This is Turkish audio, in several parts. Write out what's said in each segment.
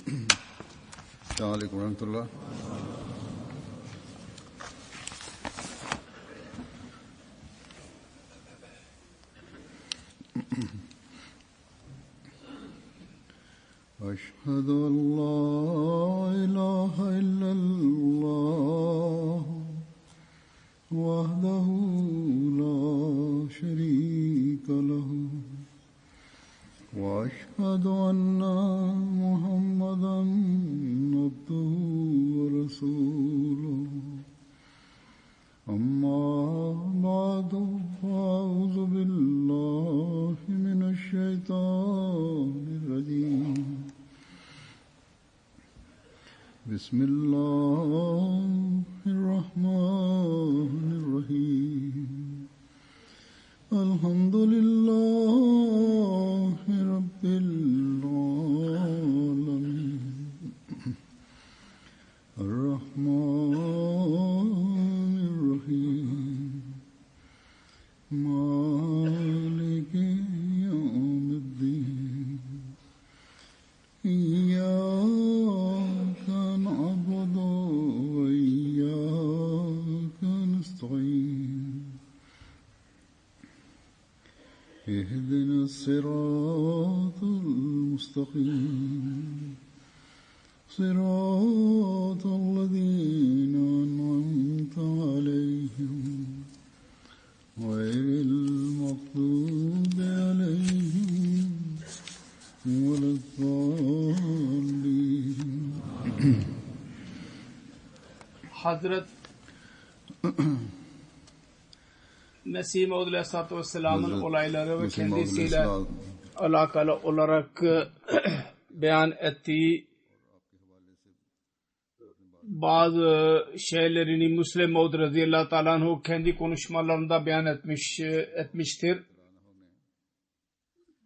السلام عليكم ورحمة الله. أشهد أن لا إله إلا الله وحده لا شريك له وأشهد أن محمدا عبده ورسوله أما بعد فأعوذ بالله من الشيطان الرجيم بسم الله الرحمن الرحيم الحمد لله رب العالمين الرحمن الرحيم مالك يوم الدين إياك نعبد وإياك نستعين اهدنا الصراط المستقيم صراط الذين أنعمت عليهم غير المغضوب عليهم ولا الضالين. Hazret Mesih Maud Aleyhisselatü Vesselam'ın olayları ve kendisiyle alakalı olarak beyan ettiği bazı şeylerini Müslim Maud radıyallahu ta'ala anhu kendi konuşmalarında beyan etmiştir.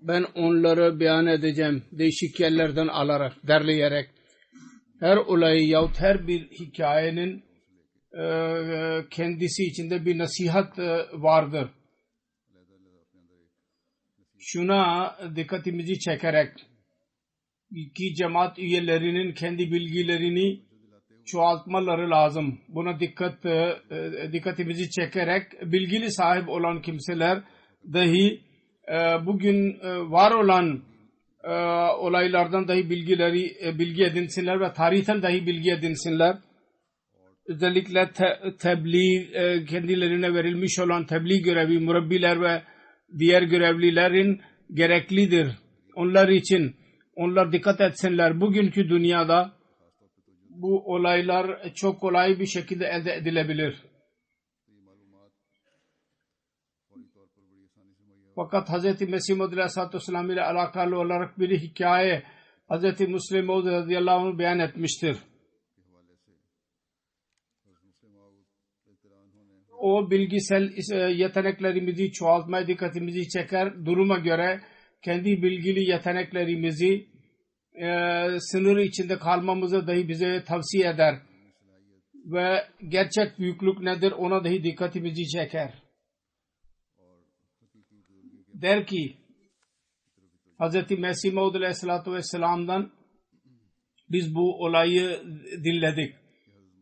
Ben onları beyan edeceğim değişik yerlerden alarak, derleyerek. Her olayı yahut her bir hikayenin kendisi içinde bir nasihat vardır. Şuna dikkatimizi çekerek ki cemaat üyelerinin kendi bilgilerini çoğaltmaları lazım. Buna dikkatimizi çekerek bilgili sahip olan kimseler dahi bugün var olan olaylardan dahi bilgi edinsinler ve tarihten dahi bilgi edinsinler. Özellikle tebliğ kendilerine verilmiş olan tebliğ görevi, murabbiler ve diğer görevlilerin gereklidir. Onlar için onlar dikkat etsinler. Bugünkü dünyada bu olaylar çok kolay bir şekilde elde edilebilir. Fakat Hz. Mesih Maud Aleyhisselatü Vesselam ile alakalı olarak bir hikaye Hz. Müslim Maud radıyallahu anh beyan etmiştir. O bilgisel yeteneklerimizi çoğaltmaya dikkatimizi çeker. Duruma göre kendi bilgili yeteneklerimizi sınır içinde kalmamızı dahi bize tavsiye eder. Ve gerçek büyüklük nedir ona dahi dikkatimizi çeker. Der ki Hz. Mesih Maud Aleyhisselatü Vesselam'dan biz bu olayı dinledik.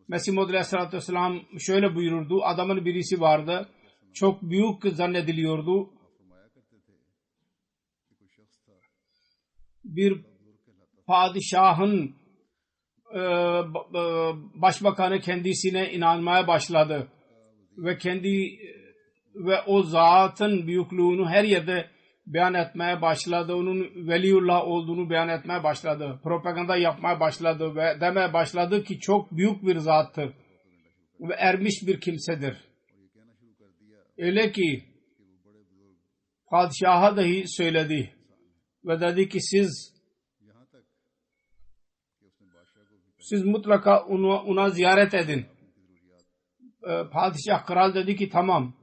Mesih Maud Aleyhisselatü Vesselam şöyle buyururdu. Adamın birisi vardı. Çok büyük zannediliyordu. Bir padişahın başbakanı kendisine inanmaya başladı. Ve o zatın büyüklüğünü her yerde beyan etmeye başladı. Onun veliullah olduğunu beyan etmeye başladı. Propaganda yapmaya başladı ve demeye başladı ki çok büyük bir zattır ve ermiş bir kimsedir. Öyle ki padişaha dahi söyledi ve dedi ki siz mutlaka ona ziyaret edin. Padişah, kral dedi ki tamam.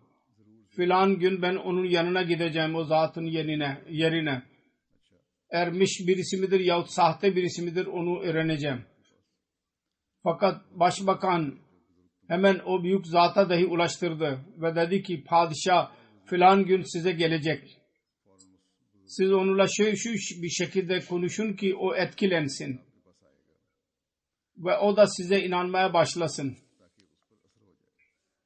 Filan gün ben onun yanına gideceğim, o zatın yerine. Ermiş birisi midir yahut sahte birisi midir onu öğreneceğim. Fakat başbakan hemen o büyük zata dahi ulaştırdı ve dedi ki padişah filan gün size gelecek. Siz onunla şu bir şekilde konuşun ki o etkilensin. ve o da size inanmaya başlasın.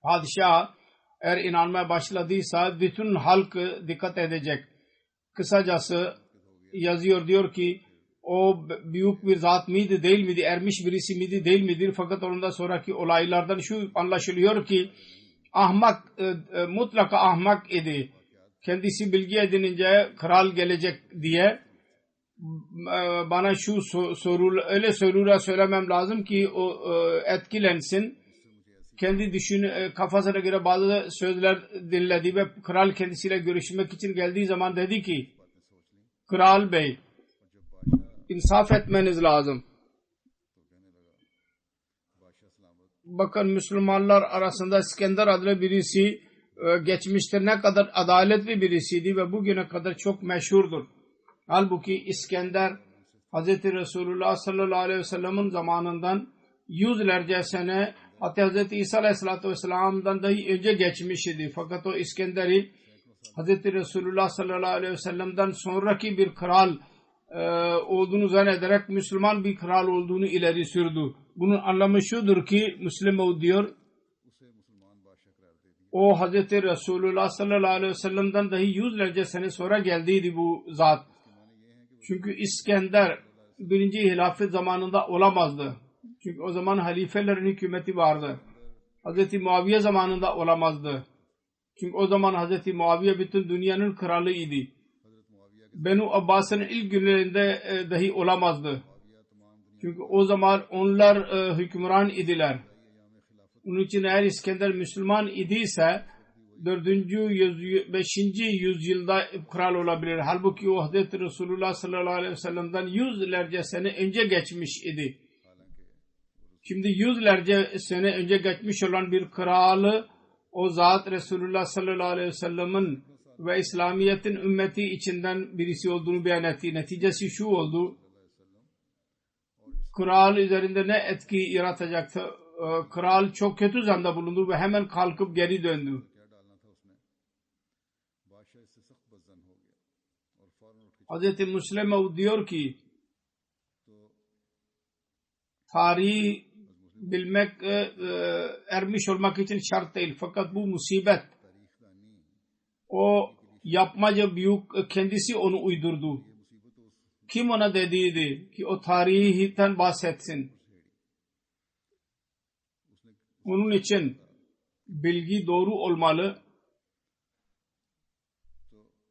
Padişah eğer inanmaya başladıysa bütün halk dikkat edecek. Kısacası yazıyor, diyor ki o büyük bir zat mıydı, değil miydi, ermiş birisi miydi, değil midir? Fakat ondan sonraki olaylardan şu anlaşılıyor ki ahmak, mutlaka ahmak idi. Kendisi bilgi edinince kral gelecek diye bana şu soru, öyle sorular söylemem lazım ki o etkilensin. Kendi kafasına göre bazı sözler dinledi ve kral kendisiyle görüşmek için geldiği zaman dedi ki Kral Bey, insaf etmeniz lazım. Bakın Müslümanlar arasında İskender adlı birisi geçmişte ne kadar adaletli birisiydi ve bugüne kadar çok meşhurdur. Halbuki İskender Hz. Resulullah sallallahu aleyhi ve sellem'in zamanından yüzlerce sene, hatta Hz. İsa aleyhissalatü vesselam'dan dahi önce geçmiş idi. Fakat o İskender'i Hz. Resulullah sallallahu aleyhi ve sellem'den sonraki bir kral olduğunu zannederek Müslüman bir kral olduğunu ileri sürdü. Bunun anlamı şudur ki Müslüman diyor, o Hz. Resulullah sallallahu aleyhi ve sellem'den dahi yüzlerce sene sonra geldiydi bu zat. Çünkü İskender birinci hilafet zamanında olamazdı. Çünkü o zaman halifelerin hükümeti vardı. Hz. Muaviye zamanında olamazdı. Çünkü o zaman Hz. Muaviye bütün dünyanın kralı idi. Benu Abbas'ın ilk günlerinde dahi olamazdı. Çünkü o zaman onlar hükümran idiler. Onun için eğer İskender Müslüman idiyse 4. 5. yüzyılda kral olabilir. Halbuki o Hazreti Resulullah sallallahu aleyhi ve sellem'den yüzlerce sene önce geçmiş idi. Şimdi yüzlerce sene önce geçmiş olan bir kralı o zat Resulullah sallallahu aleyhi ve sellem'in ve İslamiyet'in ümmeti içinden birisi olduğunu beyan etti. Neticesi şu oldu. Kral üzerinde ne etki yaratacaktı? Kral çok kötü zanda bulundu ve hemen kalkıp geri döndü. Hz. Müslim diyor ki tarihi bilmek ermiş olmak için şart değil. Fakat bu musibet, o yapmaca büyük, kendisi onu uydurdu. Kim ona dediydi ki o tarihten bahsetsin? Onun için bilgi doğru olmalı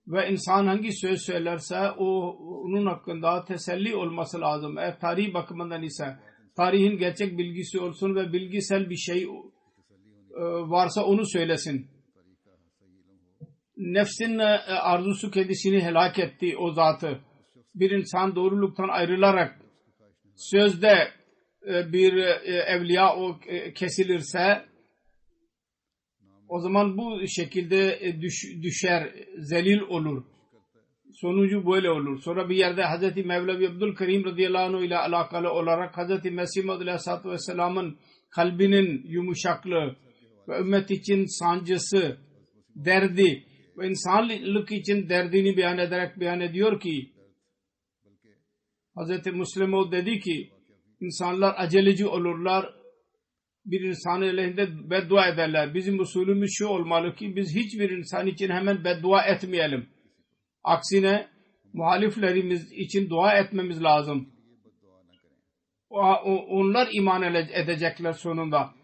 ve insan hangi söz söylerse onun hakkında teselli olması lazım. Eğer tarih bakımından ise tarihin gerçek bilgisi olsun ve bilgisel bir şey varsa onu söylesin. Nefsin arzusu kendisini helak etti o zatı. Bir insan doğruluktan ayrılarak sözde bir evliya o kesilirse o zaman bu şekilde düşer, zelil olur. Sonucu böyle olur. Sonra bir yerde Hz. Mevlevi Abdülkerim radıyallahu anh ile alakalı olarak Hz. Mesih Maud aleyhissalatü vesselamın kalbinin yumuşaklığı ve ümmet için sancısı, derdi ve insanlık için derdini beyan ediyor ki Hz. Müslim dedi ki insanlar aceleci olurlar, bir insan aleyhinde beddua ederler. Bizim usulümüz şu olmalı ki biz hiçbir insan için hemen beddua etmeyelim. Aksine muhaliflerimiz için dua etmemiz lazım. Onlar iman edecekler sonunda.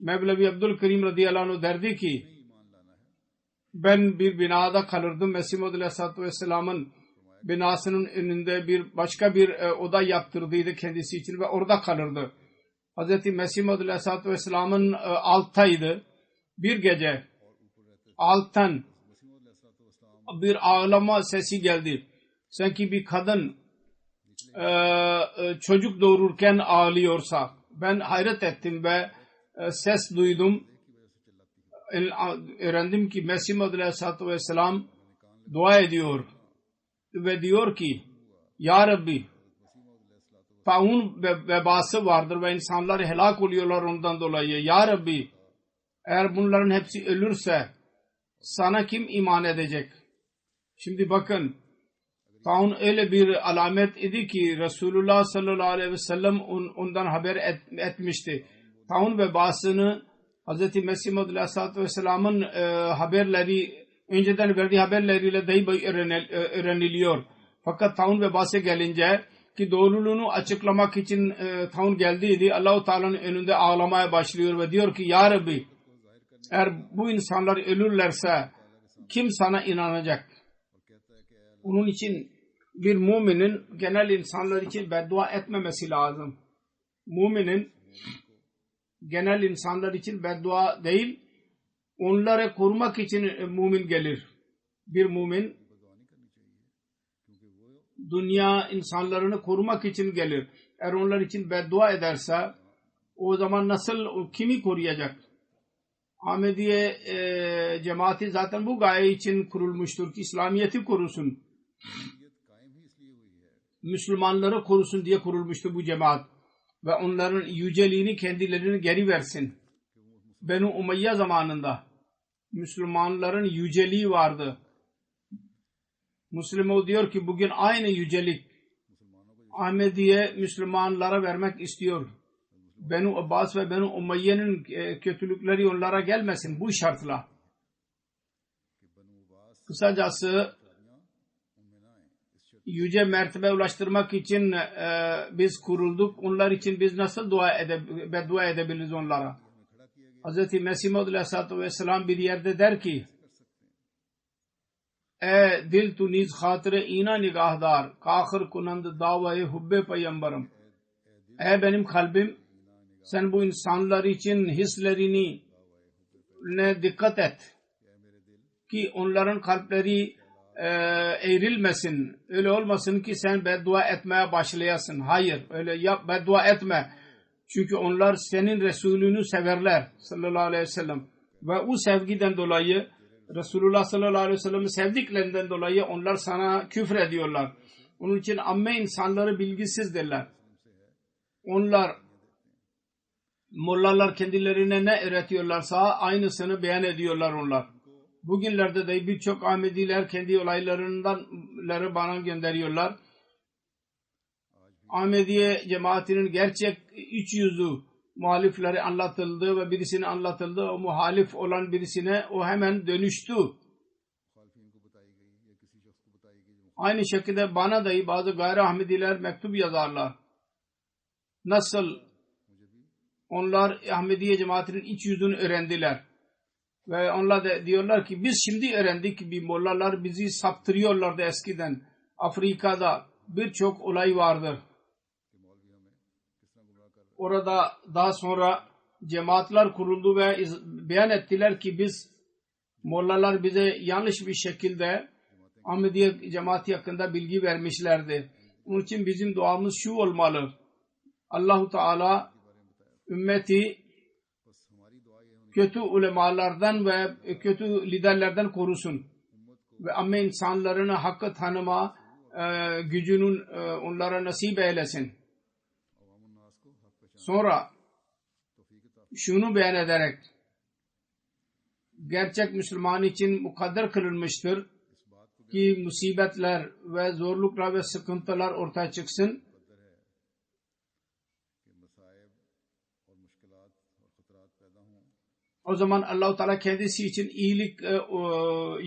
Mevlevi Abdülkerim radıyallahu anh derdi ki ben bir binada kalırdım. Mesih Maud aleyhissalatü vesselamın binasının önünde başka bir oda yaptırdıydı kendisi için ve orada kalırdı. Hz. Mesih Maud aleyhissalatü vesselamın alttaydı. Bir gece alttan bir ağlama sesi geldi. Sanki bir kadın çocuk doğururken ağlıyorsa. Ben hayret ettim ve ses duydum. Öğrendim ki Mesih Maud aleyhissalatü vesselam dua ediyor ve diyor ki Ya Rabbi, taun vebası vardır ve insanlar helak oluyorlar ondan dolayı. Ya Rabbi, eğer bunların hepsi ölürse sana kim iman edecek? Şimdi bakın, Taun öyle bir alamet idi ki Resulullah sallallahu aleyhi ve sellem ondan haber etmişti. Taun vebasını Hz. Mesih Maud aleyhissalatü vesselamın haberleri, önceden verdiği haberleriyle dahi öğreniliyor. Fakat taun vebası gelince ki doğruluğunu açıklamak için taun geldiydi, Allah-u Teala'nın önünde ağlamaya başlıyor ve diyor ki Ya Rabbi, eğer bu insanlar ölürlerse kim sana inanacak? Onun için bir müminin genel insanlar için beddua etmemesi lazım. Müminin genel insanlar için beddua değil, onları korumak için mümin gelir. Bir mümin dünya insanlarını korumak için gelir. Eğer onlar için beddua ederse o zaman nasıl, kimi koruyacak? Ahmediye cemaati zaten bu gaye için kurulmuştur ki İslamiyet'i korusun. Müslümanları korusun diye kurulmuştur bu cemaat. Ve onların yüceliğini kendilerine geri versin. Benu Umayya zamanında Müslümanların yüceliği vardı. Müslüman diyor ki bugün aynı yücelik Ahmediye Müslümanlara vermek istiyor. Benu Abbas ve Benu Umayye'nin kötülükleri onlara gelmesin bu şartla. Kısacası yüce mertebe ulaştırmak için biz kurulduk. Onlar için biz nasıl beddua edebiliriz onlara? Hz. Mesih Maud aleyhissalatü vesselam bir yerde der ki dil tu niz hatire ina nigahdar kahır kunand davayı hubbe peygamberim. Benim kalbim, sen bu insanlar için hislerini ne dikkat et ki onların kalpleri eğrilmesin. Öyle olmasın ki sen beddua etmeye başlayasın. Hayır, öyle yap, beddua etme. Çünkü onlar senin Resulünü severler sallallahu aleyhi ve sellem. Ve o sevgiden dolayı Resulullah sallallahu aleyhi ve sellem'i sevdiklerinden dolayı onlar sana küfür ediyorlar. Onun için amme insanları bilgisizdirler. Onlar mollalar kendilerine ne öğretiyorlarsa aynısını beyan ediyorlar onlar. Bugünlerde de birçok Ahmediler kendi olaylarından bana gönderiyorlar. Ahmediye cemaatinin gerçek iç yüzü muhalifleri anlatıldı ve birisine anlatıldı. O muhalif olan birisine o hemen dönüştü. Aynı şekilde bana dahi bazı gayri Ahmediler mektup yazarlar. Nasıl onlar Ahmediye cemaatinin iç yüzünü öğrendiler. Ve onlar da diyorlar ki biz şimdi öğrendik bir mollalar bizi saptırıyorlardı eskiden. Afrika'da birçok olay vardır. Orada daha sonra cemaatler kuruldu ve beyan ettiler ki biz mollalar bize yanlış bir şekilde Ahmediye cemaati hakkında bilgi vermişlerdi. Onun için bizim duamız şu olmalı. Allah-u Teala ümmeti kötü ulemalardan ve kötü liderlerden korusun. Ve amme insanlarını hakkı tanıma gücünün onlara nasip eylesin. Sonra şunu beyan ederek gerçek Müslüman için mukadder kılınmıştır ki musibetler ve zorluklar ve sıkıntılar ortaya çıksın. O zaman Allah-u Teala kendisi için iyilik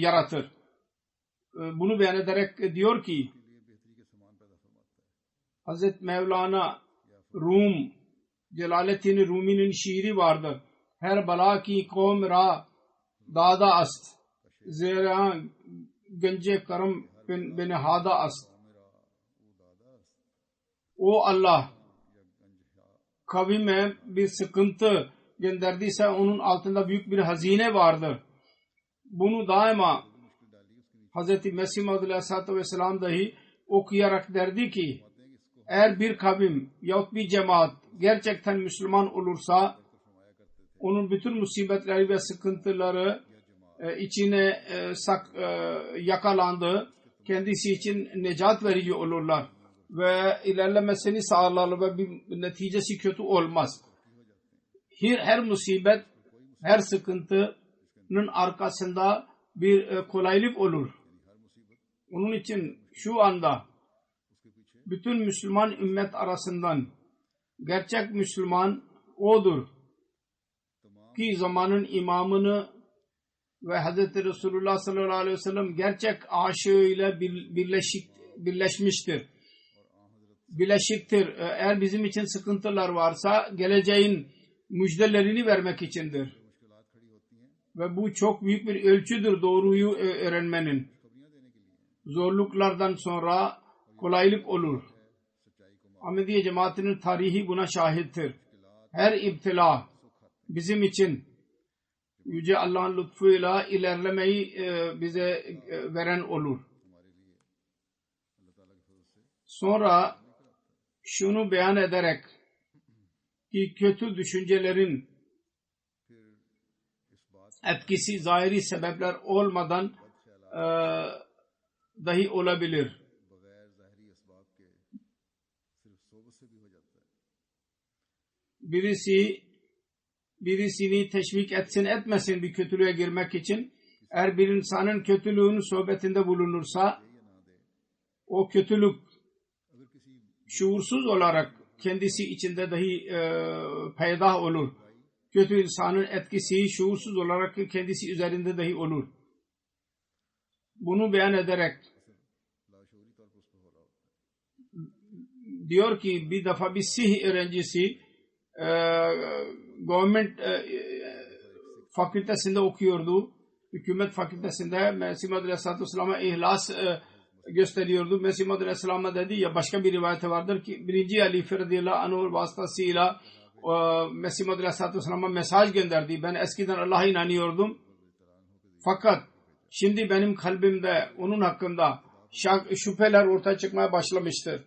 yaratır. Bunu beyan ederek diyor ki Hazreti Mevlana Rum Celaleddin Rumi'nin şiiri vardı. Her bala ki kavm ra dada ast. Zira gence karam benihada ast. O Allah kavime bir sıkıntı gönderdiyse onun altında büyük bir hazine vardır. Bunu daima Hz. Mesih Maud aleyhissalatü vesselam dahi okuyarak derdi ki eğer bir kavim yahut bir cemaat gerçekten Müslüman olursa onun bütün musibetleri ve sıkıntıları içine yakalandı. Kendisi için necat verici olurlar ve ilerlemesini sağlarlar ve bir neticesi kötü olmaz. Her musibet, her sıkıntının arkasında bir kolaylık olur. Onun için şu anda bütün Müslüman ümmet arasından gerçek Müslüman odur ki zamanın imamını ve Hz. Resulullah sallallahu aleyhi ve sellem gerçek aşığıyla birleşmiştir. Birleşiktir. Eğer bizim için sıkıntılar varsa geleceğin müjdelerini vermek içindir. Ve bu çok büyük bir ölçüdür doğruyu öğrenmenin. Zorluklardan sonra kolaylık olur. Ahmediye cemaatinin tarihi buna şahittir. Her iptila bizim için Yüce Allah'ın lütfuyla ilerlemeyi bize veren olur. Sonra şunu beyan ederek ki kötü düşüncelerin etkisi zahiri sebepler olmadan dahi olabilir. Birisini teşvik etsin etmesin bir kötülüğe girmek için, eğer bir insanın kötülüğün sohbetinde bulunursa o kötülük şuursuz olarak kendisi içinde dahi peydah olur. Kötü insanın etkisi şuursuz olarak kendisi üzerinde dahi olur. Bunu beyan ederek diyor ki bir defa bir Sih öğrencisi government fakültesinde okuyordu. Hükümet fakültesinde Mesih Maud Aleyhisselatü Vesselam'a ihlas gösteriyordu. Mesih Maud Aleyhisselam'a dedi ya, başka bir rivayete vardır ki 1. Halife radıyallahu anh vasıtasıyla Mesih Maud Aleyhisselatü Vesselam'a mesaj gönderdi. Ben eskiden Allah'a inanıyordum. Fakat şimdi benim kalbimde onun hakkında şüpheler ortaya çıkmaya başlamıştır.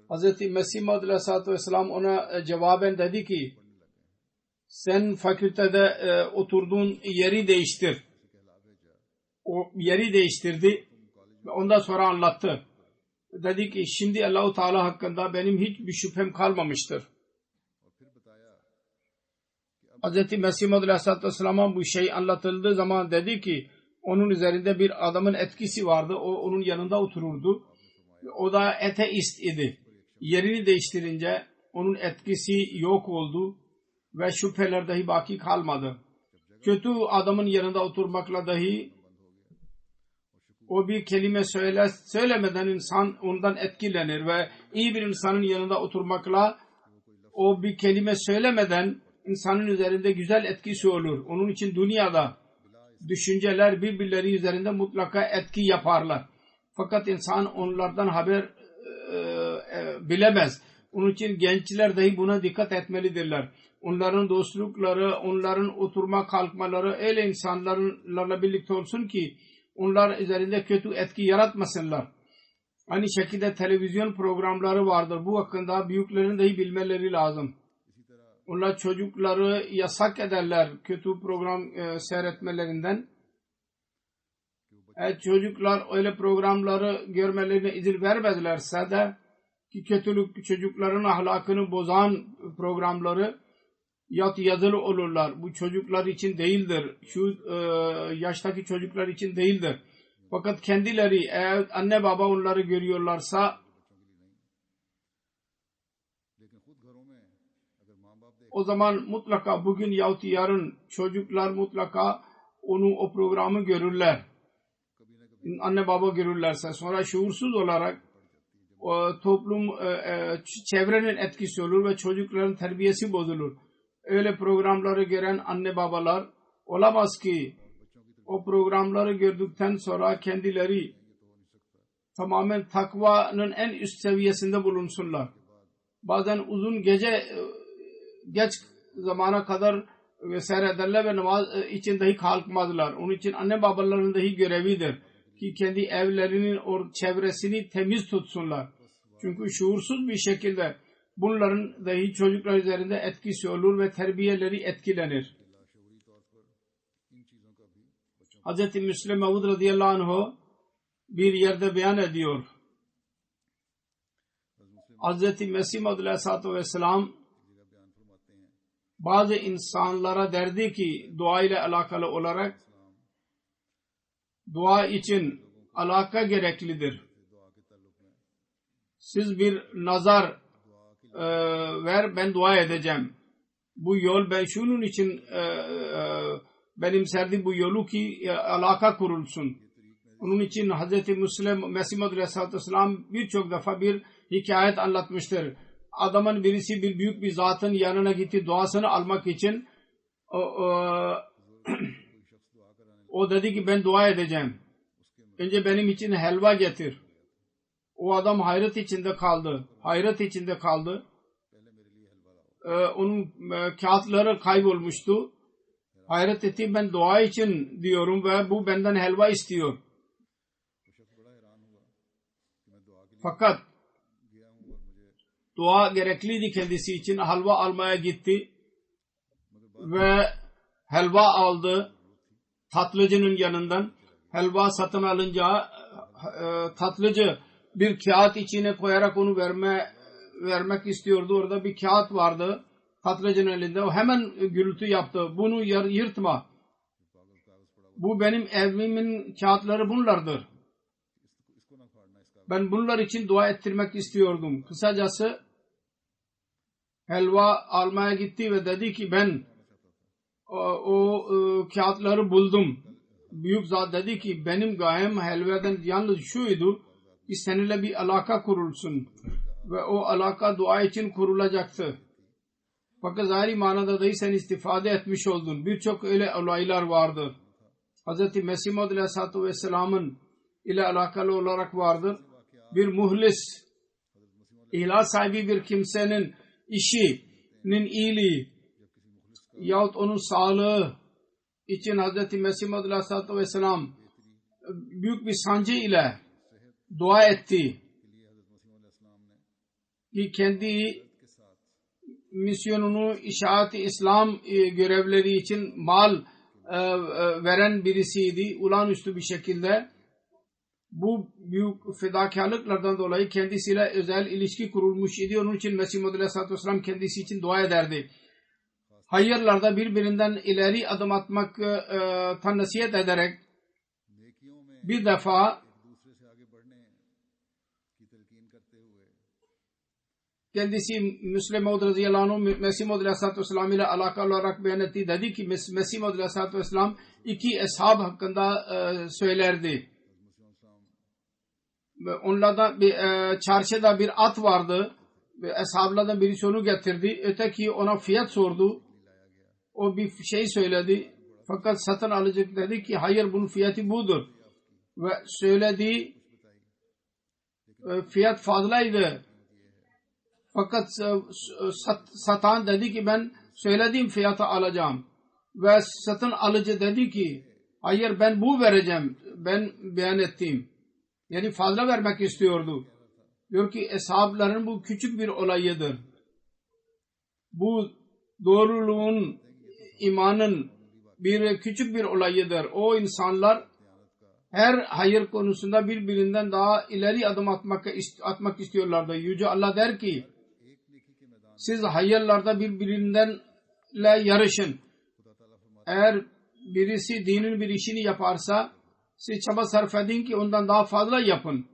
Hz. Mesih Maud Aleyhisselatü Vesselam ona cevaben dedi ki sen fakültede oturduğun yeri değiştir. O yeri değiştirdi ve ondan sonra anlattı. Dedi ki şimdi Allah-u Teala hakkında benim hiçbir şüphem kalmamıştır. Hz. Mesih Maud Aleyhisselatü Vesselam'a bu şey anlatıldığı zaman dedi ki onun üzerinde bir adamın etkisi vardı. O onun yanında otururdu. O da ateist idi. Yerini değiştirince onun etkisi yok oldu ve şüpheler dahi baki kalmadı. Kötü adamın yanında oturmakla dahi o bir kelime söylemeden insan ondan etkilenir ve iyi bir insanın yanında oturmakla o bir kelime söylemeden insanın üzerinde güzel etkisi olur. Onun için dünyada düşünceler birbirleri üzerinde mutlaka etki yaparlar. Fakat insan onlardan haber bilemez. Onun için gençler dahi buna dikkat etmelidirler. Onların dostlukları, onların oturma kalkmaları öyle insanlarla birlikte olsun ki onlar üzerinde kötü etki yaratmasınlar. Aynı şekilde televizyon programları vardır. Bu hakkında büyüklerin dahi bilmeleri lazım. Onlar çocukları yasak ederler kötü program seyretmelerinden. Çocuklar öyle programları görmelerine izin vermezlerse de ki kötülük çocukların ahlakını bozan programları yazılı olurlar. Bu çocuklar için değildir. Şu yaştaki çocuklar için değildir. Fakat kendileri eğer anne baba onları görüyorlarsa o zaman mutlaka bugün yahut yarın çocuklar mutlaka o programı görürler. Anne baba görürlerse sonra şuursuz olarak toplum çevrenin etkisi olur ve çocukların terbiyesi bozulur. Öyle programları gören anne babalar olamaz ki o programları gördükten sonra kendileri tamamen takvanın en üst seviyesinde bulunsunlar. Bazen uzun geç zamana kadar seyrederler ve namaz için dahi kalkmazlar. Onun için anne babaların dahi görevidir ki kendi evlerinin çevresini temiz tutsunlar. Çünkü şuursuz bir şekilde bunların dahi çocuklar üzerinde etkisi olur ve terbiyeleri etkilenir. Hz. Müslim Mevud radıyallahu anh bir yerde beyan ediyor. Hz. Mesih Maud Aleyhisselatü Vesselam bazı insanlara derdi ki dua ile alakalı olarak dua için alaka gereklidir. Siz bir nazar ver, ben dua edeceğim. Bu yol ben şunun için benimserdim bu yolu ki alaka kurulsun. Onun için Hz. Mesih Maud Aleyhisselatü Vesselam birçok defa bir hikayet anlatmıştır. Adamın birisi bir büyük bir zatın yanına gitti duasını almak için. O dedi ki ben dua edeceğim. Önce benim için helva getir. O adam hayret içinde kaldı. Hayret içinde kaldı. Onun kağıtları kaybolmuştu. Hayret etti, ben dua için diyorum ve bu benden helva istiyor. Fakat dua gerekliydi kendisi için. Helva almaya gitti ve helva aldı tatlıcının yanından. Helva satın alınca tatlıcı bir kağıt içine koyarak onu vermek istiyordu. Orada bir kağıt vardı tatlıcının elinde. O hemen gürültü yaptı. Bunu yırtma. Bu benim evimin kağıtları bunlardır. Ben bunlar için dua ettirmek istiyordum. Kısacası helva almaya gitti ve dedi ki ben o kağıtları buldum. Büyük zat dedi ki benim gayem helvadan yalnız şuydu ki seninle bir alaka kurulsun ve o alaka dua için kurulacaktı. Fakat zahiri manada dahi sen istifade etmiş oldun. Birçok öyle olaylar vardır. Hz. Mesih Maud Aleyhisselatü Vesselam'ın ile alakalı olarak vardır. Bir muhlis, ihlas sahibi bir kimsenin işinin iyiliği yahut onun sağlığı için Hz. Mesih Maud Aleyhisselatü Vesselam büyük bir sancı ile dua etti ki kendi misyonunu İşaat-ı İslam görevleri için mal veren birisiydi. Olağanüstü bir şekilde bu büyük fedakarlıklardan dolayı kendisiyle özel ilişki kurulmuş idi. Onun için Mesih Maud Aleyhisselatü Vesselam kendisi için dua ederdi. Hayırlarda birbirinden ileri adım atmaktan nasihat ederek bir defa kendisi Müslim Maud radıyallahu anh Mesih Maud Aleyhisselatü Vesselam ile alakalı olarak beyan etti. Dedi ki Mesih Maud Aleyhisselatü Vesselam iki ashab hakkında söylerdi. Onlardan çarşıda bir at vardı. Ashablardan birisi onu getirdi. Öteki ona fiyat sordu. O bir şey söyledi. Fakat satın alıcı dedi ki hayır bunun fiyatı budur. Ve söylediği fiyat fazlaydı. Fakat satan dedi ki ben söylediğim fiyata alacağım. Ve satın alıcı dedi ki hayır ben bu vereceğim. Ben beyan ettim. Yani fazla vermek istiyordu. Diyor ki eshabların bu küçük bir olayıdır. Bu doğruluğun, imanın bir küçük bir olayıdır. O insanlar her hayır konusunda birbirinden daha ileri adım atmak istiyorlardı. Yüce Allah der ki siz hayırlarda birbirinden yarışın. Eğer birisi dinin bir işini yaparsa siz çaba sarf edin ki ondan daha fazla yapın.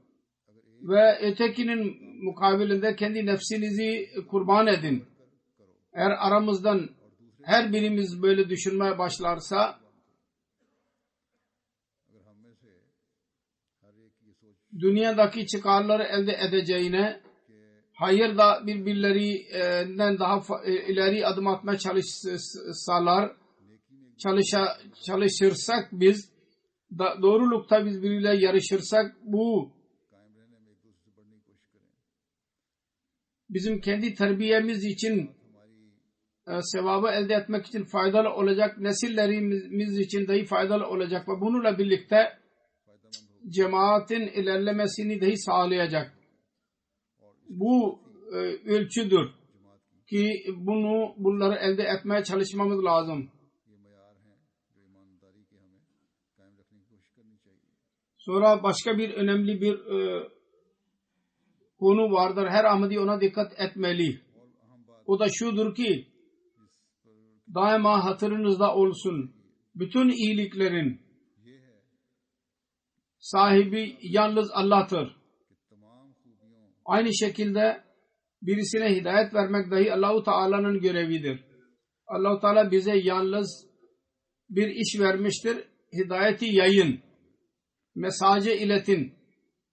Ve ötekinin mukabilinde kendi nefsinizi kurban edin. Eğer aramızdan her birimiz böyle düşünmeye başlarsa dünyadaki çıkarları elde edeceğine hayırda birbirlerinden daha ileri adım atmaya çalışırsak biz doğrulukta biz biriyle yarışırsak bu bizim kendi terbiyemiz için sevabı elde etmek için faydalı olacak, nesillerimiz için dahi faydalı olacak ve bununla birlikte cemaatin ilerlemesini dahi sağlayacak. Bu ölçüdür ki bunları elde etmeye çalışmamız lazım. Sonra başka bir önemli bir konu vardır. Her Ahmedi ona dikkat etmeli. O da şudur ki daima hatırınızda olsun. Bütün iyiliklerin sahibi yalnız Allah'tır. Aynı şekilde birisine hidayet vermek dahi Allah-u Teala'nın görevidir. Allah-u Teala bize yalnız bir iş vermiştir. Hidayeti yayın, mesajı iletin.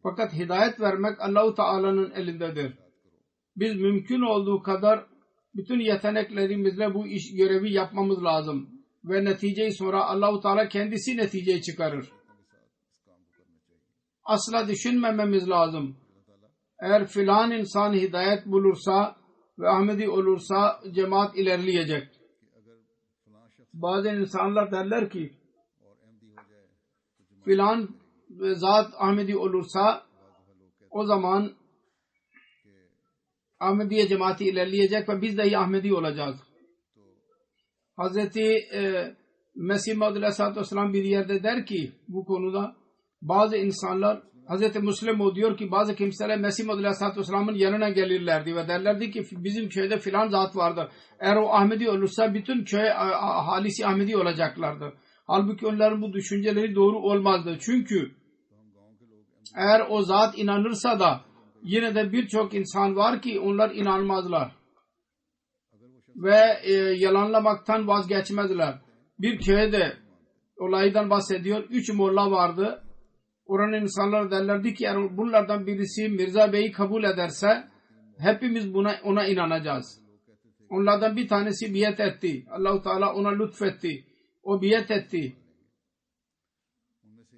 Fakat hidayet vermek Allah-u Teala'nın elindedir. Biz mümkün olduğu kadar bütün yeteneklerimizle bu iş görevi yapmamız lazım. Ve neticeyi sonra Allah-u Teala kendisi neticeyi çıkarır. Asla düşünmememiz lazım. Eğer filan insan hidayet bulursa ve Ahmedi olursa cemaat ilerleyecek. Bazı insanlar derler ki filan zat Ahmedi olursa o zaman Ahmediye cemaati ilerleyecek ve biz dahi Ahmedi olacağız. Hazreti Mesih Maud Aleyhisselatü Vesselam bir yerde der ki bu konuda bazı insanlar Hazreti Müslim diyor ki bazı kimseler Mesih Maud Aleyhisselatü Vesselam'ın yanına gelirlerdi ve derlerdi ki bizim köyde filan zat vardı. Eğer o Ahmedi olursa bütün köy ahalisi Ahmedi olacaklardı. Halbuki onların bu düşünceleri doğru olmazdı. Çünkü eğer o zat inanırsa da yine de birçok insan var ki onlar inanmazlar. Ve yalanlamaktan vazgeçmezler. Bir köyde olaydan bahsediyor. 3 molla vardı. Oranın insanlar derlerdi ki eğer bunlardan birisi Mirza Bey'i kabul ederse hepimiz ona inanacağız. Onlardan bir tanesi biyet etti. Allah-u Teala ona lütfetti. O biyet etti.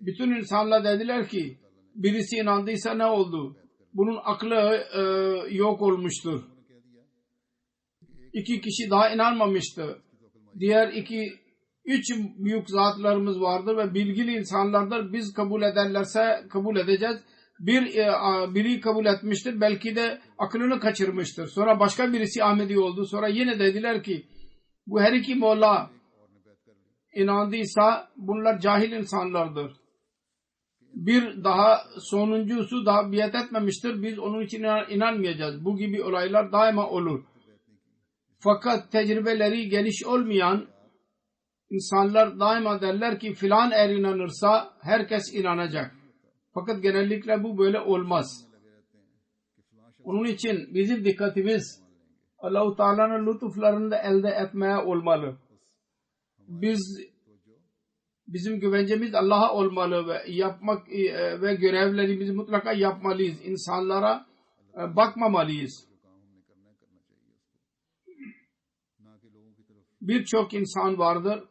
Bütün insanlar dediler ki birisi inandıysa ne oldu? Bunun aklı yok olmuştur. 2 kişi daha inanmamıştı. Diğer 3 büyük zatlarımız vardır ve bilgili insanlardır. Biz kabul ederlerse kabul edeceğiz. Biri kabul etmiştir. Belki de aklını kaçırmıştır. Sonra başka birisi Ahmedi oldu. Sonra yine dediler ki bu her iki molla inandıysa bunlar cahil insanlardır. Bir daha sonuncusu daha biat etmemiştir. Biz onun için inanmayacağız. Bu gibi olaylar daima olur. Fakat tecrübeleri geniş olmayan insanlar daima derler ki filan eğer inanırsa herkes inanacak. Fakat genellikle bu böyle olmaz. Onun için bizim dikkatimiz Allah-u Teala'nın lütuflarını da elde etmeye olmalı. Bizim güvencemiz Allah'a olmalı ve yapmak ve görevlerimizi mutlaka yapmalıyız. İnsanlara bakmamalıyız. Birçok insan vardır.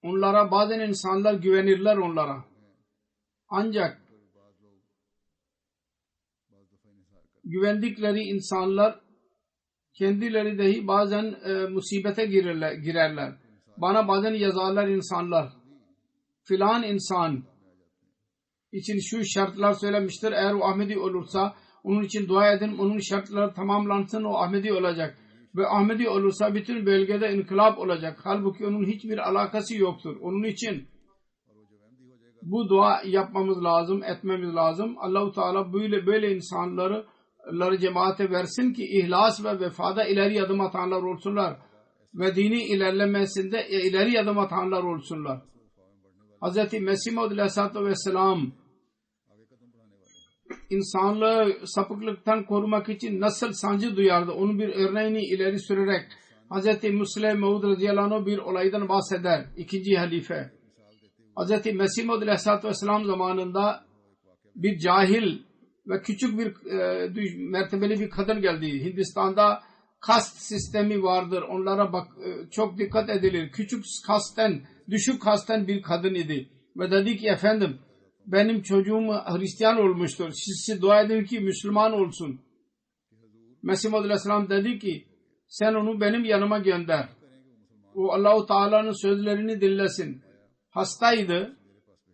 Onlara bazen insanlar güvenirler onlara. Ancak güvendikleri insanlar kendileri dahi bazen musibete girerler. Bana bazen yazarlar insanlar. Filan insan için şu şartlar söylemiştir. Eğer o Ahmedi olursa onun için dua edin. Onun şartları tamamlansın. O Ahmedi olacak. Ve Ahmedi olursa bütün bölgede inkılap olacak. Halbuki onun hiçbir alakası yoktur. Onun için bu dua yapmamız lazım, etmemiz lazım. Allah-u Teala böyle insanları cemaate versin ki ihlas ve vefada ileri adım atanlar olsunlar. Ve dini ilerlemesinde ileri adım atanlar olsunlar. Hz. Mesih Maud Aleyhisselatü Vesselam insanlığı sapıklıktan korumak için nasıl sancı duyardı? Onun bir örneğini ileri sürerek Hz. Müslim Maud radıyallahu anh bir olaydan bahseder. 2. halife. Hz. Mesih Maud Aleyhisselatü Vesselam zamanında bir cahil ve küçük bir mertebeli bir kadın geldi. Hindistan'da kast sistemi vardır. Onlara çok dikkat edilir. Küçük kasten, düşük kasten bir kadın idi. Ve dedi ki efendim benim çocuğum Hristiyan olmuştur. Siz dua edin ki Müslüman olsun. Mesih Maud Aleyhisselam dedi ki sen onu benim yanıma gönder. O Allah-u Teala'nın sözlerini dinlesin. Hastaydı.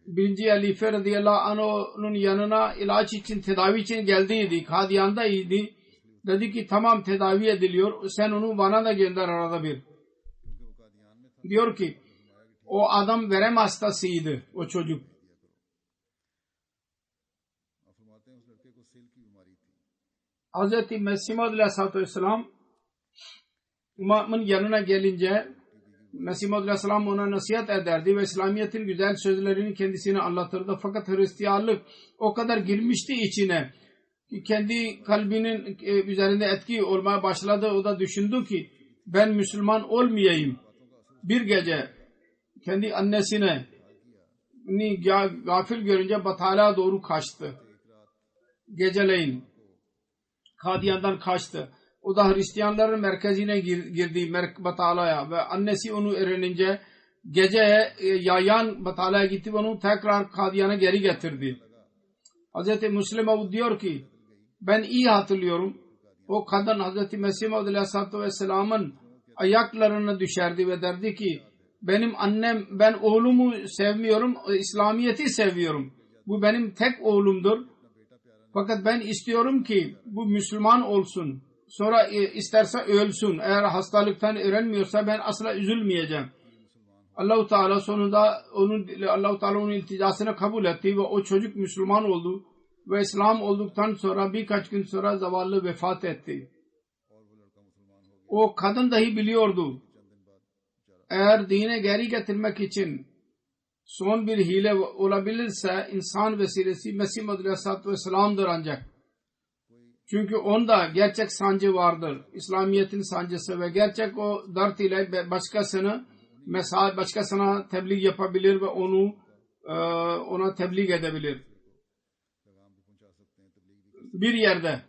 1. halife radıyallahu anh'ın yanına ilaç için, tedavi için geldiydi. Kadiyan'daydı. Dedi ki tamam tedavi ediliyor. Sen onu bana da gönder arada bir. Diyor ki o adam verem hastasıydı. O çocuk. Hz. Mesih Maud Aleyhisselatü Vesselam imamın yanına gelince Mesih Maud Aleyhisselam ona nasihat ederdi ve İslamiyet'in güzel sözlerini kendisine anlatırdı. Fakat Hristiyanlık o kadar girmişti içine ki kendi kalbinin üzerinde etki olmaya başladı. O da düşündü ki ben Müslüman olmayayım. Bir gece kendi annesini gafil görünce Batala'ya doğru kaçtı. Geceleyin Kadiyan'dan kaçtı. O da Hristiyanların merkezine girdi Batala'ya ve annesi onu öğrenince gece yayan Batala'ya gitti ve onu tekrar Kadiyan'a geri getirdi. Hz. Müslim Maud diyor ki ben iyi hatırlıyorum. O kadın Hz. Mesih Maud Aleyhisselatü Vesselam'ın ayaklarına düşerdi ve derdi ki benim annem, ben oğlumu sevmiyorum, İslamiyet'i seviyorum. Bu benim tek oğlumdur. Fakat ben istiyorum ki bu Müslüman olsun. Sonra isterse ölsün. Eğer hastalıktan öğrenmiyorsa ben asla üzülmeyeceğim. Allah-u Teala sonunda Allah-u Teala onun ilticasını kabul etti ve o çocuk Müslüman oldu ve İslam olduktan sonra birkaç gün sonra zavallı vefat etti. O kadın dahi biliyordu. Eğer dine geri getirmek için son bir hile olabilirse insan vesilesi Mesih Maud Aleyhisselatü Vesselam'dır ancak. Çünkü onda gerçek sancı vardır. İslamiyet'in sancısı ve gerçek o dert ile başkasına tebliğ yapabilir ve ona tebliğ edebilir. Bir yerde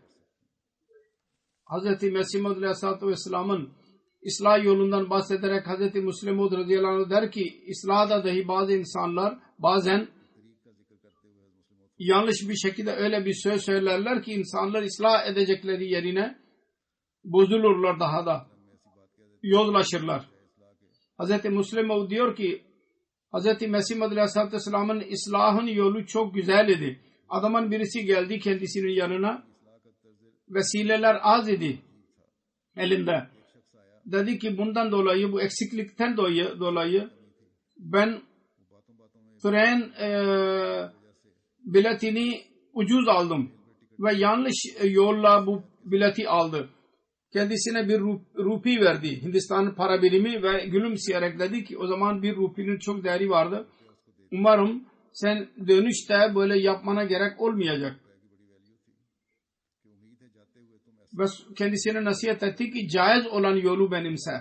Hz. Mesih Maud Aleyhisselatü Vesselam'ın İslah yolundan bahsederek Hz. Müslim Maud radıyallahu anh der ki İslah'da dahi bazı insanlar bazen yanlış bir şekilde öyle bir söz söylerler ki insanlar ıslah edecekleri yerine bozulurlar, daha da yozlaşırlar. Hz. Müslim Maud diyor ki Hz. Mesih Maud Aleyhisselatü Vesselam'ın ıslahın yolu çok güzel idi. Adamın birisi geldi kendisinin yanına, vesileler az idi elinde. Dedi ki bundan dolayı, bu eksiklikten dolayı ben tren biletini ucuz aldım ve yanlış yolla bu bileti aldı. Kendisine bir rupi verdi, Hindistan'ın para birimi, ve gülümseyerek dedi ki o zaman bir rupinin çok değeri vardı. Umarım sen dönüşte böyle yapmana gerek olmayacak. Ve kendisine nasihat etti ki caiz olan yolu benimse.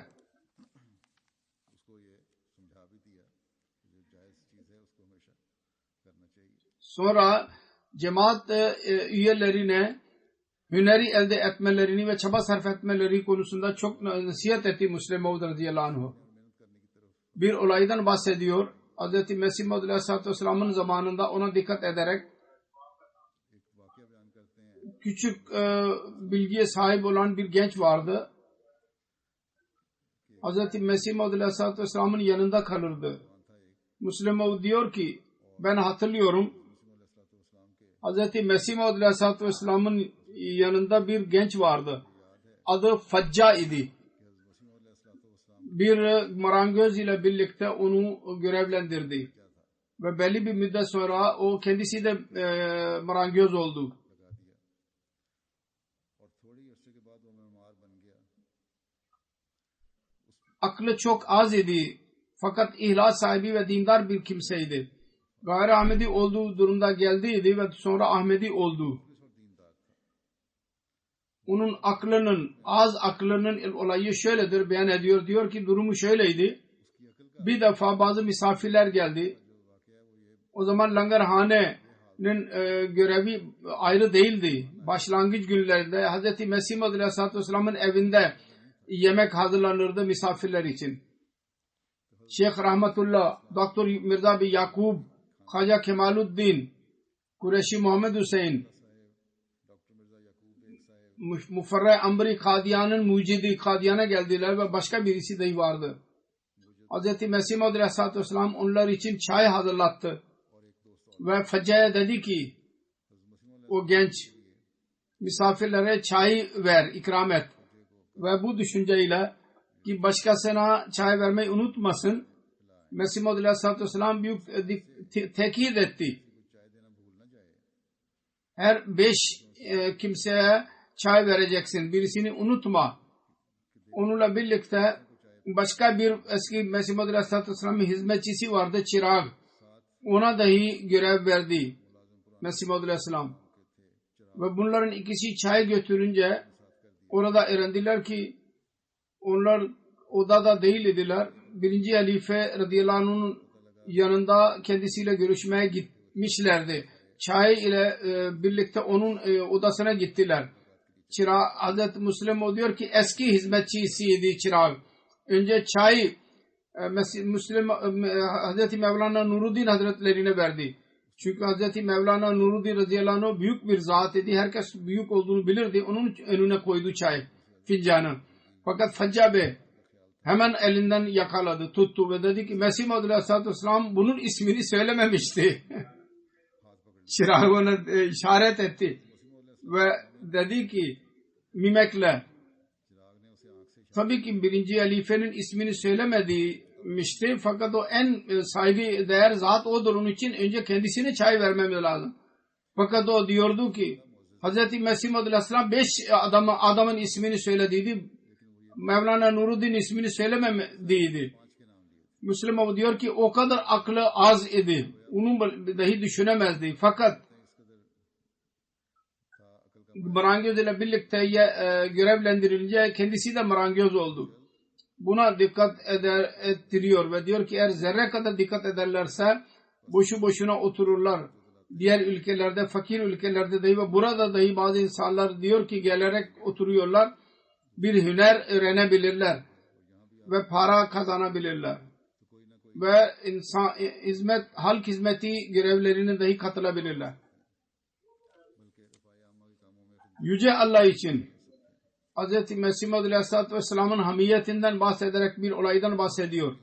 Sonra cemaat üyelerine hüneri elde etmelerini ve çaba sarf etmeleri konusunda çok nasihat etti Müslim Maud radıyallahu anh. Bir olaydan bahsediyor. Hz. Mesih Maud Aleyhisselatü Vesselam'ın zamanında ona dikkat ederek küçük bilgiye sahip olan bir genç vardı. Hz. Mesih Maud Aleyhisselatü Vesselam'ın yanında kalırdı. Müslim Maud diyor ki ben hatırlıyorum Hz. Mesih Maud Aleyhisselatü Vesselam'ın yanında bir genç vardı. Adı Facca idi. Bir marangoz ile birlikte onu görevlendirdi. Ve belli bir müddet sonra o kendisi de marangoz oldu. Aklı çok az idi. Fakat ihlas sahibi ve dindar bir kimseydi. Gayri Ahmedi olduğu durumda geldiydi ve sonra Ahmedi oldu. Onun az aklının olayı şöyledir, beyan ediyor. Diyor ki durumu şöyleydi. Bir defa bazı misafirler geldi. O zaman langarhanenin görevi ayrı değildi. Başlangıç günlerinde Hz. Mesih Maud Aleyhisselatü Vesselam'ın evinde yemek hazırlanırdı misafirler için. Şeyh Rahmetullah, Doktor Mirza bin Yakub, Khaja Kemaluddin, Kureshi Muhammed Hüseyin, Mufarre Ambri Kadiyan'ın mucidi Kadiyan'a geldiler ve başka birisi de vardı. Hz. Mesih Maud Aleyhisselatü Vesselam onlar için çay hazırlattı. Ve Facca'ya dedi ki o genç misafirlere çay ver, ikram et. Ve bu düşünceyle ki başkasına çay vermeyi unutmasın, Mesih Maud Aleyhisselatü Vesselam büyük tekit etti. Her 5 kimseye çay vereceksin. Birisini unutma. Onunla birlikte başka bir eski Mesih Maud Aleyhisselatü Vesselam'ın hizmetçisi vardı, Çırağ. Ona dahi görev verdi Mesih Maud Aleyhisselam. Ve bunların ikisi çay götürünce orada öğrendiler ki onlar odada değil idiler. Birinci halife radıyallahu anh'ın yanında kendisiyle görüşmeye gitmişlerdi. Çay ile birlikte onun odasına gittiler. Çırağ, Hazreti Müslim diyor ki eski hizmetçisiydi Çırağ. Önce çay Müslim Hazreti Mevlana Nuruddin Hazretlerine verdi. Çünkü Hazreti Mevlana Nuruddin radıyallahu anh büyük bir zat idi. Herkes büyük olduğunu bilirdi. Onun önüne koydu çay fincanı. Fakat Faccabe hemen elinden yakaladı, tuttu ve dedi ki Mesih Maud Aleyhisselatü Vesselam bunun ismini söylememişti. Çırağ ona işaret etti ve dedi ki mimekle, tabii ki birinci halifenin ismini söylemediğmişti fakat o en saygı değer zat odur, onun için önce kendisine çay vermemiz lazım. Fakat o diyordu ki Hz. Mesih Maud Aleyhisselam 5 adamın ismini söylediydi. Mevlana Nuruddin ismini söylemediydi. Müslüman diyor ki o kadar aklı az idi. Onu dahi düşünemezdi. Fakat marangöz ile birlikte görevlendirilince kendisi de marangöz oldu. Buna dikkat ettiriyor ve diyor ki eğer zerre kadar dikkat ederlerse boşu boşuna otururlar. Diğer ülkelerde, fakir ülkelerde dahi ve burada dahi bazı insanlar diyor ki gelerek oturuyorlar. Bir hüner öğrenebilirler ve para kazanabilirler ve halk hizmeti görevlerine dahi katılabilirler. Yüce Allah için Hz. Mesih Maud Aleyhisselatü Vesselam'ın hamiyetinden bahsederek bir olaydan bahsediyor.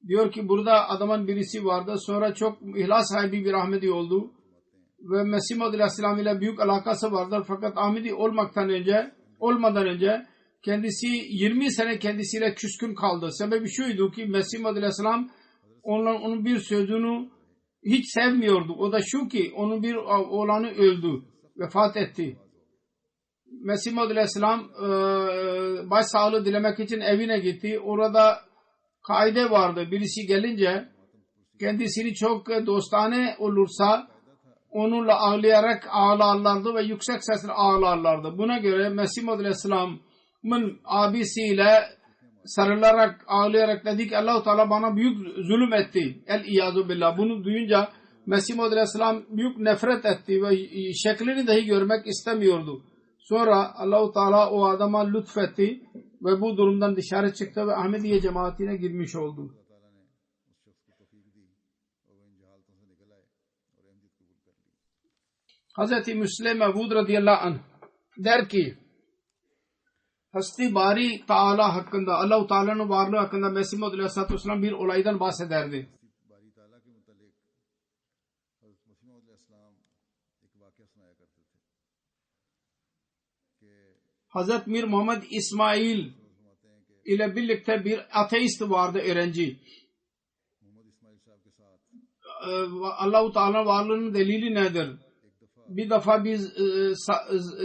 Diyor ki burada adamın birisi vardı, sonra çok ihlas sahibi bir Ahmedi oldu ve Mesih Maud Aleyhisselam ile büyük alakası vardır fakat Ahmedi olmadan önce kendisi 20 sene kendisiyle küskün kaldı. Sebebi şuydu ki Mesih Maud Aleyhisselam onun bir sözünü hiç sevmiyordu. O da şu ki onun bir oğlanı öldü, vefat etti. Mesih Maud Aleyhisselam başsağlığı dilemek için evine gitti. Orada kaide vardı. Birisi gelince kendisini çok dostane olursa onunla ağlarlardı ve yüksek sesle ağlarlardı. Buna göre Mesih Maud Aleyhisselam'ın abisiyle sarılarak ağlayarak dedi ki Allah-u Teala bana büyük zulüm etti. El-İyâzu billah. Bunu duyunca Mesih Maud Aleyhisselam büyük nefret etti ve şeklini dahi görmek istemiyordu. Sonra Allah-u Teala o adama lütfetti ve bu durumdan dışarı çıktı ve Ahmediye cemaatine girmiş oldu. Hz. Müslim Mevud radıyallahu anh der ki Hasti Bari Teala hakkında, Allah-u Teala'nın varlığı hakkında Mesih Maud Aleyhisselatü Vesselam bir olaydan bahsederdi. Hazret Mir Muhammed İsmail ile birlikte bir ateist vardı, öğrenci. Allah-u Teala varlığının delili nedir? Bir defa bir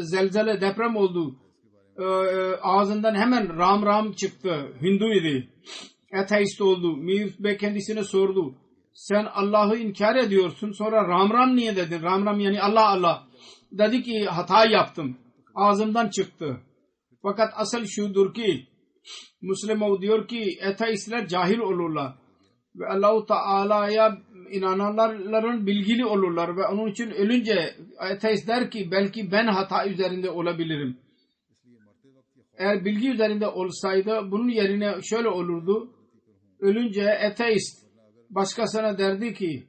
zelzele, deprem oldu. Ağzından hemen ram çıktı. Hindu idi. Ateist oldu. Mir Bey kendisine sordu. Sen Allah'ı inkar ediyorsun. Sonra ram niye dedin? Ram yani Allah. Dedi ki hata yaptım. Ağzımdan çıktı. Fakat asıl şudur ki Müslüman diyor ki ateistler cahil olurlar ve Allah-u Teala'ya inananların bilgili olurlar ve onun için ölünce ateist der ki belki ben hata üzerinde olabilirim. Eğer bilgi üzerinde olsaydı bunun yerine şöyle olurdu. Ölünce ateist başkasına derdi ki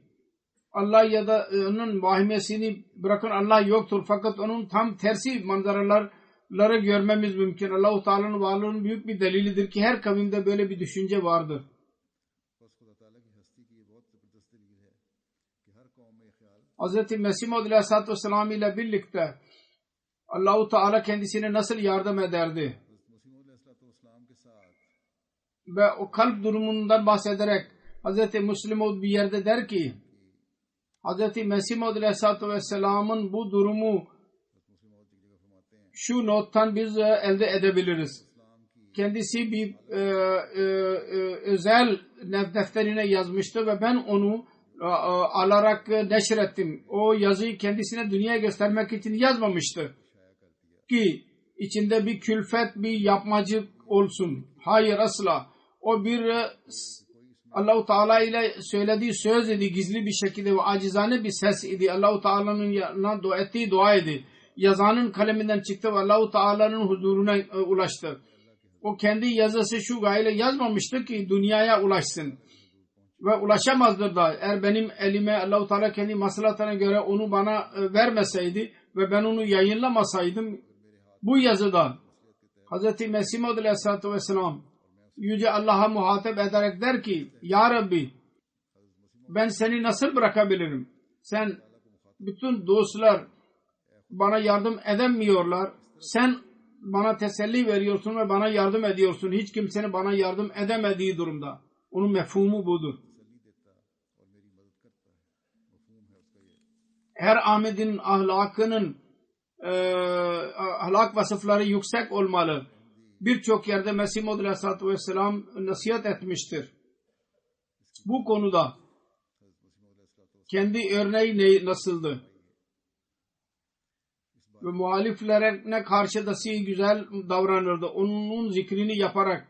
Allah ya da onun vahimesini bırakın, Allah yoktur. Fakat onun tam tersi manzaraları görmemiz mümkün. Allah-u Teala'nın varlığının büyük bir delilidir ki her kavimde böyle bir düşünce vardır. Hz. Mesih Maud Aleyhisselatü Vesselam ile birlikte Allah-u Teala kendisine nasıl yardım ederdi? Ve o kalp durumundan bahsederek Hz. Müslim bir yerde der ki Hz. Mesih Maud Aleyhisselatü Vesselam'ın bu durumu şu nottan biz elde edebiliriz. kendisi bir özel defterine yazmıştı ve ben onu alarak neşrettim. O yazıyı kendisine dünyaya göstermek için yazmamıştı ki içinde bir külfet, bir yapmacık olsun. Hayır, asla. O bir Allah-u Teala ile söylediği söz idi, gizli bir şekilde ve acizane bir ses idi. Allah-u Teala'nın yanına ettiği dua idi. Yazanın kaleminden çıktı ve Allah-u Teala'nın huzuruna ulaştı. O kendi yazısı şu gayle yazmamıştı ki dünyaya ulaşsın. Ve ulaşamazdır da. Eğer benim elime Allah-u Teala kendi maslahatına göre onu bana vermeseydi ve ben onu yayınlamasaydım, bu yazıda Hz. Mesih Maud Aleyhisselatü Vesselam Yüce Allah'a muhatap ederek der ki, Ya Rabbi, ben seni nasıl bırakabilirim? Sen, bütün dostlar bana yardım edemiyorlar. Sen bana teselli veriyorsun ve bana yardım ediyorsun. Hiç kimsenin bana yardım edemediği durumda. Onun mefhumu budur. Her Ahmet'in ahlakının ahlak vasıfları yüksek olmalı. Birçok yerde Mesih Maud Aleyhisselatü Vesselam nasihat etmiştir. Bu konuda kendi örneği nasıldı? Ve muhaliflerine karşı da güzel davranırdı. Onun zikrini yaparak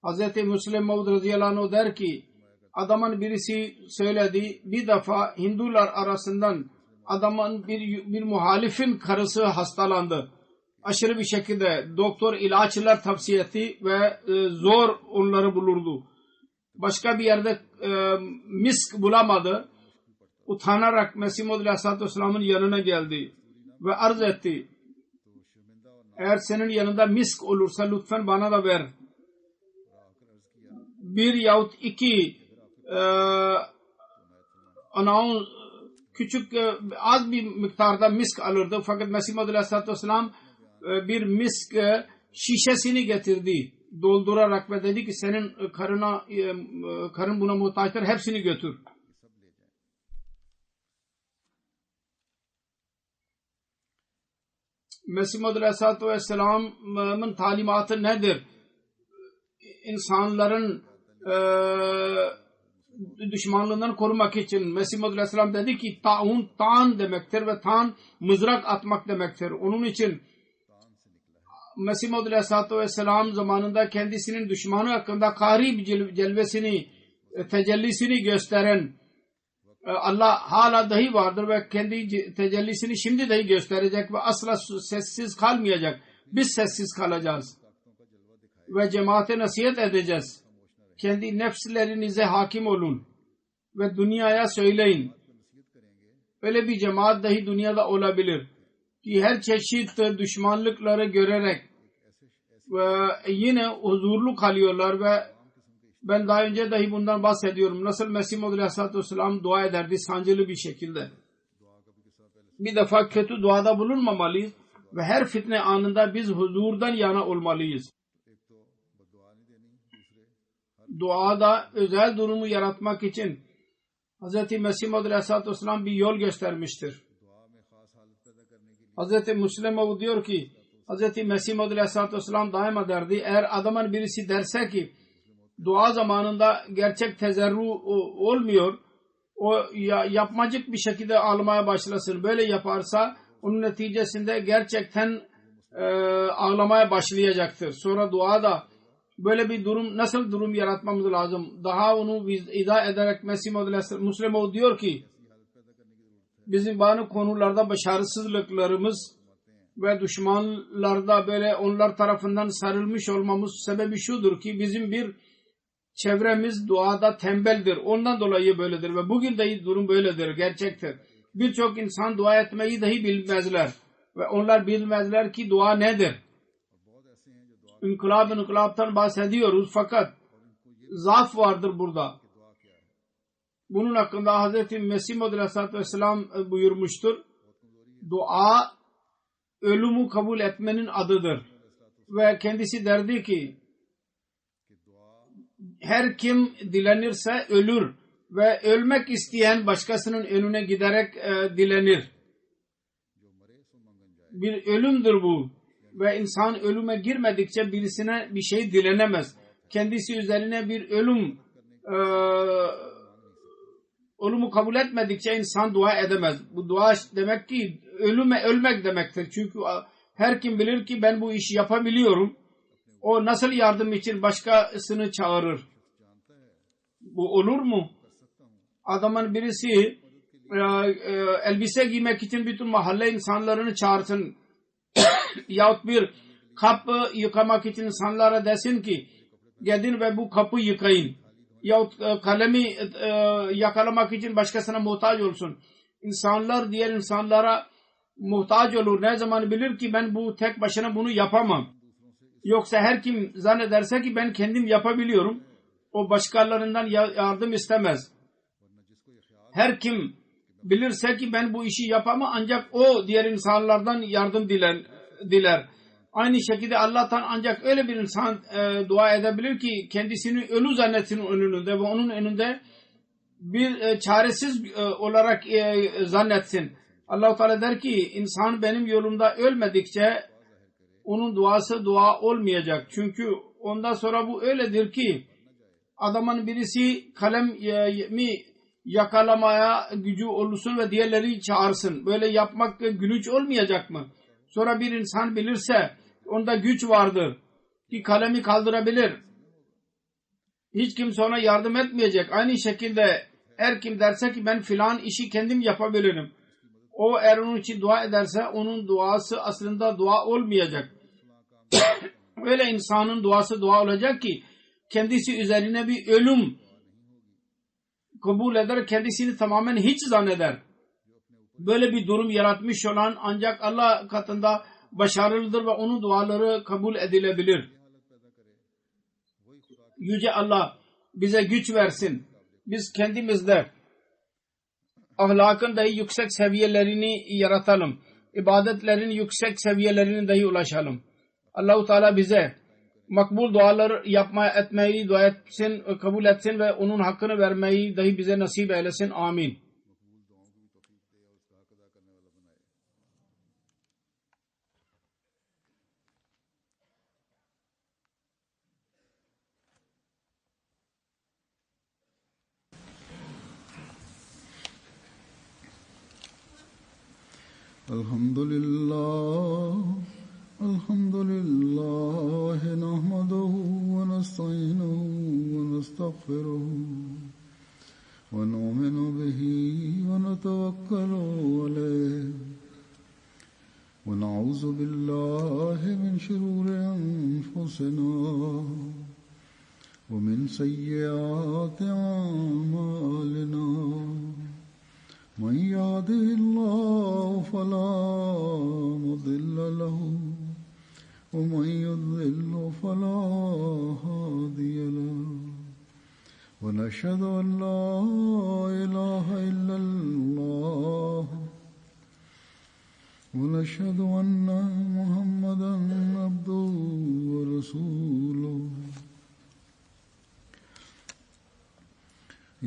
Hz. Müslim Maud radıyallahu anh der ki, adamın birisi söyledi, bir defa Hindular arasından adamın bir muhalifin karısı hastalandı. Aşırı bir şekilde doktor ilaçlar tavsiye etti ve zor onları bulurdu. Başka bir yerde misk bulamadı. Utanarak Mesih Maud Aleyhisselatü Vesselam'ın yanına geldi ve arz etti. Eğer senin yanında misk olursa lütfen bana da ver. Bir yahut iki küçük az bir miktarda misk alırdı. Fakat Mesih Maud Aleyhisselatü Vesselam bir misk şişesini getirdi doldurarak ve dedi ki senin karın buna muhtaçtır, hepsini götür. Mesih Maud Aleyhisselatü Vesselam'ın talimatı nedir? İnsanların düşmanlığından korumak için Mesih Maud Aleyhisselam dedi ki tan demektir ve tan mızrak atmak demektir. Onun için Mesih Maud Aleyhisselatü Vesselam zamanında kendisinin düşmanı hakkında kahri bir celvesini, tecellisini gösteren Allah hala dahi vardır ve kendi tecellisini şimdi dahi gösterecek ve asla sessiz kalmayacak. Biz sessiz kalacağız ve cemaate nasihat edeceğiz. Kendi nefslerinize hakim olun ve dünyaya söyleyin. Öyle bir cemaat dahi dünyada olabilir ki her çeşit düşmanlıkları görerek ve yine huzurlu kalıyorlar ve ben daha önce dahi bundan bahsediyorum. Nasıl Mesih Maud Aleyhisselatü Vesselam dua ederdi sancılı bir şekilde. Bir defa kötü duada bulunmamalıyız ve her fitne anında biz huzurdan yana olmalıyız. Duada özel durumu yaratmak için Hz. Mesih Maud Aleyhisselatü Vesselam bir yol göstermiştir. Hz. Müslim Maud diyor ki Hz. Mesih Maud Aleyhisselatü Vesselam daima derdi, eğer adamın birisi derse ki dua zamanında gerçek tezerru olmuyor, o yapmacık bir şekilde ağlamaya başlasın. Böyle yaparsa onun neticesinde gerçekten ağlamaya başlayacaktır. Sonra duada böyle bir durum, nasıl durum yaratmamız lazım? Daha onu izah ederek Mesih Maud Aleyhisselam Müslim Maud diyor ki bizim bazı konularda başarısızlıklarımız ve düşmanlarda böyle onlar tarafından sarılmış olmamız sebebi şudur ki bizim bir çevremiz duada tembeldir. Ondan dolayı böyledir ve bugün de durum böyledir, gerçektir. Birçok insan dua etmeyi dahi bilmezler ve onlar bilmezler ki dua nedir. İnkılaptan bahsediyoruz fakat zaaf vardır burada. Bunun hakkında Hz. Mesih Maud Aleyhisselatü Vesselam buyurmuştur. Dua ölümü kabul etmenin adıdır. Ve kendisi derdi ki her kim dilenirse ölür ve ölmek isteyen başkasının önüne giderek dilenir. Bir ölümdür bu. ve insan ölüme girmedikçe birisine bir şey dilenemez. Kendisi üzerine bir ölümü kabul etmedikçe insan dua edemez. Bu dua demek ki ölmek demektir. Çünkü her kim bilir ki ben bu işi yapabiliyorum. O nasıl yardım için başkasını çağırır? Bu olur mu? Adamın birisi elbise giymek için bütün mahalle insanlarını çağırsın. Yahut bir kapı yıkamak için insanlara desin ki gidin ve bu kapı yıkayın. Yahut kalemi yakalamak için başkasına muhtaç olsun. İnsanlar diğer insanlara muhtaç olur. Ne zaman bilir ki ben bu tek başına bunu yapamam. Yoksa her kim zannederse ki ben kendim yapabiliyorum, o başkalarından yardım istemez. Her kim bilirse ki ben bu işi yapamam, ancak o diğer insanlardan yardım diler. Aynı şekilde Allah'tan ancak öyle bir insan dua edebilir ki kendisini ölü zannetsin önünde ve onun önünde bir çaresiz olarak zannetsin. Allah-u Teala der ki insan benim yolumda ölmedikçe onun duası dua olmayacak. Çünkü ondan sonra bu öyledir ki adamın birisi kalemi yakalamaya gücü olursun ve diğerleri çağırsın. Böyle yapmak gülünç olmayacak mı? Sonra bir insan bilirse onda güç vardır ki kalemi kaldırabilir. Hiç kimse ona yardım etmeyecek. Aynı şekilde her kim derse ki ben filan işi kendim yapabilirim, o eğer onun için dua ederse onun duası aslında dua olmayacak. Öyle insanın duası dua olacak ki kendisi üzerine bir ölüm kabul eder, kendisini tamamen hiç zanneder. Böyle bir durum yaratmış olan ancak Allah katında başarılıdır ve onun duaları kabul edilebilir. Yüce Allah bize güç versin. Biz kendimizde ahlakın dahi yüksek seviyelerini yaratalım. İbadetlerin yüksek seviyelerine dahi ulaşalım. Allah-u Teala bize makbul dualar etmeyi dua etsin, kabul etsin ve onun hakkını vermeyi dahi bize nasip eylesin. Amin. Elhamdülillah nahmaduhu ve nestainuhu ve nestağfiruhu ve nu'minu bihi ve netevekkalu aleyh ve na'uzu billahi min şururi enfusina ve min seyyiati a'malina. من يهده الله فلا مضل له ومن يضلل فلا هادي له ونشهد أن لا إله إلا الله ونشهد أن محمدا عبده ورسوله.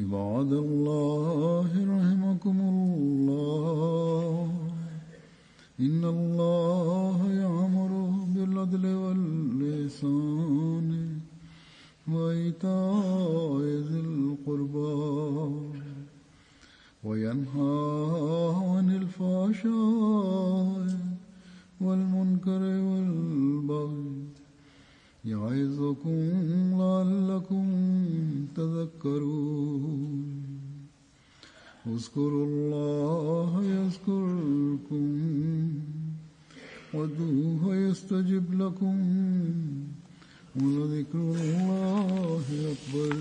عباد الله رحمكم الله إن الله يأمر بالعدل والإحسان وإيتاء ذي القربى وينهى عن الفحشاء والمنكر والبغي يعظكم لعلكم تذكرون. اذكروا الله يذكركم وادعوه يستجب لكم ولذكر الله أكبر.